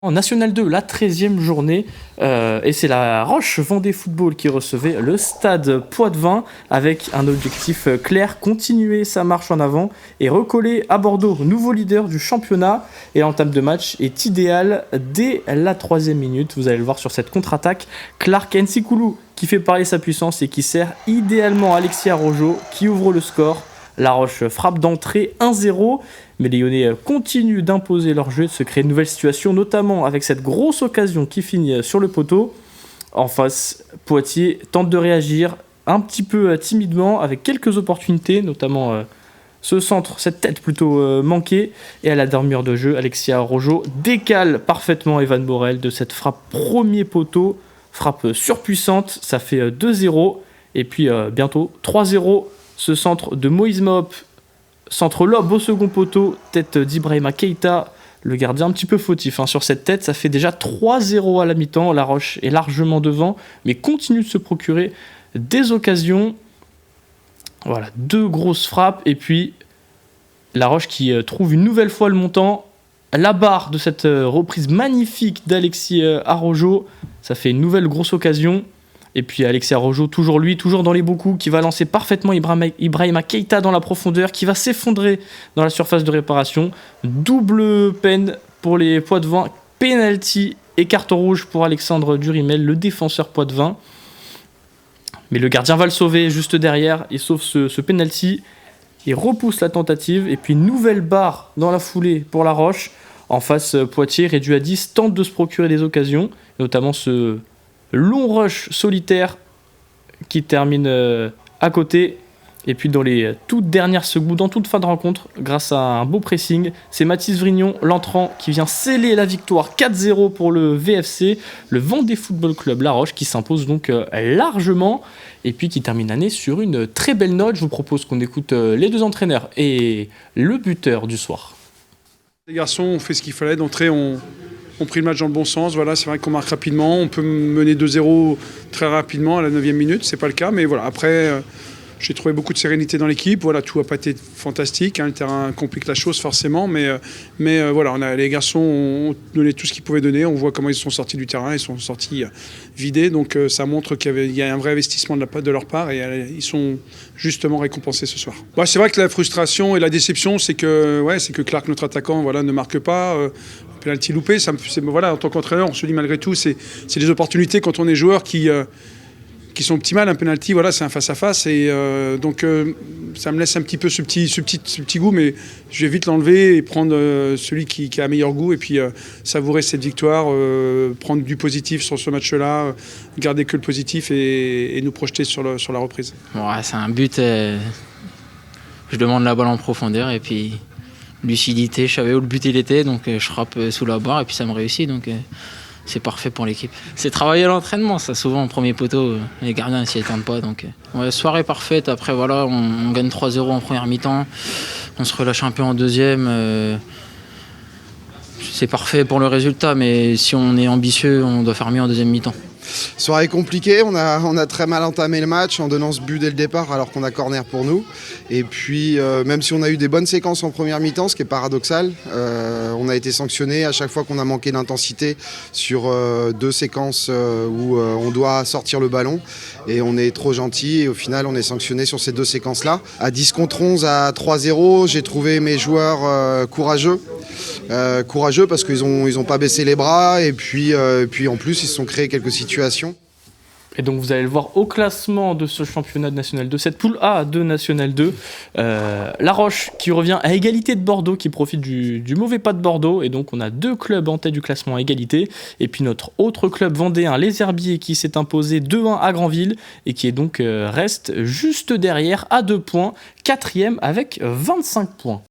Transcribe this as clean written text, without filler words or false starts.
En National 2, la 13e journée, et c'est la Roche Vendée Football qui recevait le Stade Poitvin avec un objectif clair, continuer sa marche en avant et recoller à Bordeaux, nouveau leader du championnat. Et l'entame de match est idéale dès la 3e minute. Vous allez le voir sur cette contre-attaque. Clark Nsikulu qui fait parler sa puissance et qui sert idéalement Alexis Arrojo qui ouvre le score. La Roche frappe d'entrée 1-0, mais les Lyonnais continuent d'imposer leur jeu, de se créer de nouvelles situations, notamment avec cette grosse occasion qui finit sur le poteau. En face, Poitiers tente de réagir un petit peu timidement, avec quelques opportunités, notamment ce centre, cette tête plutôt manquée. Et à la dernière de jeu, Alexis Arrojo décale parfaitement Evan Borel de cette frappe premier poteau, frappe surpuissante, ça fait 2-0, et puis bientôt 3-0. Ce centre de Moïse Mahop, centre lob au second poteau, tête d'Ibrahima Keita, le gardien un petit peu fautif sur cette tête. Ça fait déjà 3-0 à la mi-temps. La Roche est largement devant, mais continue de se procurer des occasions. Voilà, 2 grosses frappes. Et puis, La Roche qui trouve une nouvelle fois le montant. La barre de cette reprise magnifique d'Alexis Arrojo. Ça fait une nouvelle grosse occasion. Et puis Alexis Arrojo, toujours lui, toujours dans les beaux coups, qui va lancer parfaitement Ibrahima Keita dans la profondeur, qui va s'effondrer dans la surface de réparation. Double peine pour les Poitvins, penalty et carton rouge pour Alexandre Durimel, le défenseur Poitvin. Mais le gardien va le sauver juste derrière, il sauve ce penalty, il repousse la tentative, et puis nouvelle barre dans la foulée pour La Roche. En face, Poitiers, réduit à 10, tente de se procurer des occasions, notamment ce long rush solitaire qui termine à côté. Et puis dans les toutes dernières secondes, en toute fin de rencontre, grâce à un beau pressing, c'est Mathis Vrignon, l'entrant, qui vient sceller la victoire 4-0 pour le VFC, le Vendée Football Club La Roche, qui s'impose donc largement, et puis qui termine l'année sur une très belle note. Je vous propose qu'on écoute les 2 entraîneurs et le buteur du soir. Les garçons ont fait ce qu'il fallait d'entrée, ont pris le match dans le bon sens. Voilà, c'est vrai qu'on marque rapidement, on peut mener 2-0 très rapidement à la 9e minute, c'est pas le cas, mais voilà, après j'ai trouvé beaucoup de sérénité dans l'équipe. Voilà, tout n'a pas été fantastique, le terrain complique la chose forcément, mais voilà, les garçons ont donné tout ce qu'ils pouvaient donner. On voit comment ils sont sortis du terrain, ils sont sortis vidés, donc ça montre qu'il y a un vrai investissement de leur part, et ils sont justement récompensés ce soir. C'est vrai que la frustration et la déception, c'est que Clark, notre attaquant, ne marque pas. Penalty loupé, en tant qu'entraîneur, on se dit malgré tout, c'est des opportunités quand on est joueur qui sont optimales. Un penalty, c'est un face-à-face, et donc ça me laisse un petit peu ce petit goût, mais je vais vite l'enlever et prendre celui qui a un meilleur goût, et puis savourer cette victoire, prendre du positif sur ce match-là, garder que le positif et nous projeter sur la reprise. C'est un but, je demande la balle en profondeur, et puis lucidité, je savais où le but il était, donc je frappe sous la barre et puis ça me réussit, donc c'est parfait pour l'équipe. C'est travailler à l'entraînement, ça, souvent en premier poteau, les gardiens s'y attendent pas, donc soirée parfaite. Après on gagne 3-0 en première mi-temps, on se relâche un peu en deuxième, c'est parfait pour le résultat, mais si on est ambitieux, on doit faire mieux en deuxième mi-temps. Soirée compliquée, on a très mal entamé le match en donnant ce but dès le départ alors qu'on a corner pour nous. Et puis même si on a eu des bonnes séquences en première mi-temps, ce qui est paradoxal, on a été sanctionné à chaque fois qu'on a manqué d'intensité sur 2 séquences où on doit sortir le ballon, et on est trop gentil, et au final on est sanctionné sur ces 2 séquences-là. À 10 contre 11, à 3-0, j'ai trouvé mes joueurs courageux parce qu'ils ont pas baissé les bras, et puis en plus ils se sont créés quelques situations. Et donc vous allez le voir au classement de ce championnat de National 2, cette poule A de National 2, La Roche qui revient à égalité de Bordeaux, qui profite du mauvais pas de Bordeaux, et donc on a 2 clubs en tête du classement à égalité, et puis notre autre club vendéen, les Herbiers, qui s'est imposé 2-1 à Granville, et qui est donc reste juste derrière à 2 points, 4e avec 25 points.